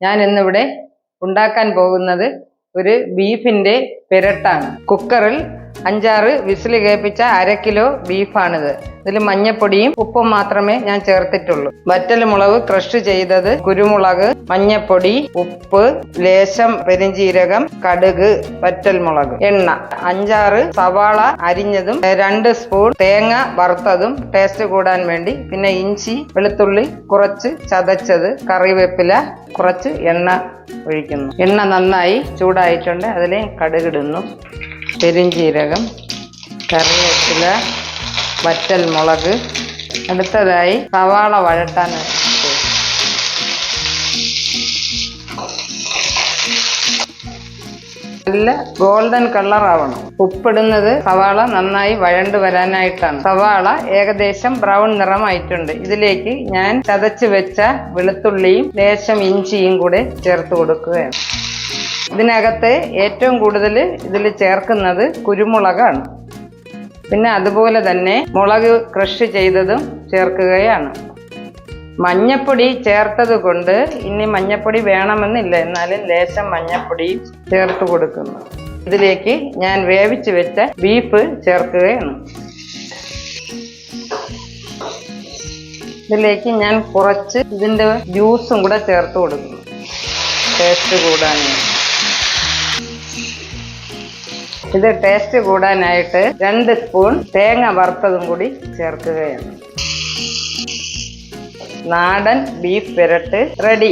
ഞാൻ ഇന്നിവിടെ ഉണ്ടാക്കാൻ പോകുന്നത് ഒരു ബീഫിന്റെ പെരട്ടാണ്. കുക്കറിൽ 5-6 വിസിൽ കേൾപ്പിച്ച 1/2 കിലോ ബീഫാണിത്. ഇതിൽ മഞ്ഞപ്പൊടിയും ഉപ്പും മാത്രമേ ഞാൻ ചേർത്തിട്ടുള്ളൂ. വറ്റൽമുളക് ക്രഷ് ചെയ്തത്, കുരുമുളക്, മഞ്ഞപ്പൊടി, ഉപ്പ്, ലേശം പെരിഞ്ജീരകം, കടുക്, വറ്റൽമുളക്, എണ്ണ, 5-6 സവാള അരിഞ്ഞതും, 2 സ്പൂൺ തേങ്ങ വറുത്തതും ടേസ്റ്റ് കൂടാൻ വേണ്ടി, പിന്നെ ഇഞ്ചി, വെളുത്തുള്ളി കുറച്ച് ചതച്ചത്, കറിവേപ്പില, കുറച്ച് എണ്ണ ഒഴിക്കുന്നു. എണ്ണ നന്നായി ചൂടായിട്ടുണ്ട്. അതിൽ കടുകിടുന്നു, പെരിഞ്ജീരകം, കറിവേപ്പില, വറ്റൽമുളക്. അടുത്തതായി സവാള വഴട്ടാൻ നല്ല ഗോൾഡൻ കളർ ആവണം. ഉപ്പിടുന്നത് സവാള നന്നായി വഴണ്ട് വരാനായിട്ടാണ്. സവാള ഏകദേശം ബ്രൗൺ നിറമായിട്ടുണ്ട്. ഇതിലേക്ക് ഞാൻ ചതച്ച് വെച്ച വെളുത്തുള്ളിയും ലേശം ഇഞ്ചിയും കൂടെ ചേർത്ത് കൊടുക്കുകയാണ്. ഇതിനകത്ത് ഏറ്റവും കൂടുതൽ ഇതിൽ ചേർക്കുന്നത് കുരുമുളകാണ്. പിന്നെ അതുപോലെ തന്നെ മുളക് ക്രഷ് ചെയ്തതും ചേർക്കുകയാണ്. മഞ്ഞപ്പൊടി ചേർത്തത് കൊണ്ട് ഇനി മഞ്ഞപ്പൊടി വേണമെന്നില്ല, എന്നാലും ലേശം മഞ്ഞപ്പൊടി ചേർത്ത് കൊടുക്കുന്നു. ഇതിലേക്ക് ഞാൻ വേവിച്ച് വെച്ച ബീഫ് ചേർക്കുകയാണ്. ഇതിലേക്ക് ഞാൻ കുറച്ച് ഇതിൻ്റെ ജ്യൂസും കൂടെ ചേർത്ത് കൊടുക്കുന്നു, ടേസ്റ്റ് കൂടാനായി. ഇത് ടേസ്റ്റ് കൂടാനായിട്ട് 2 സ്പൂൺ തേങ്ങ വറുത്തതും കൂടി ചേർക്കുകയാണ്. നാടൻ ബീഫ് പെരട്ട് റെഡി.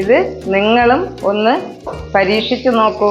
ഇത് നിങ്ങളും ഒന്ന് പരീക്ഷിച്ചു നോക്കൂ.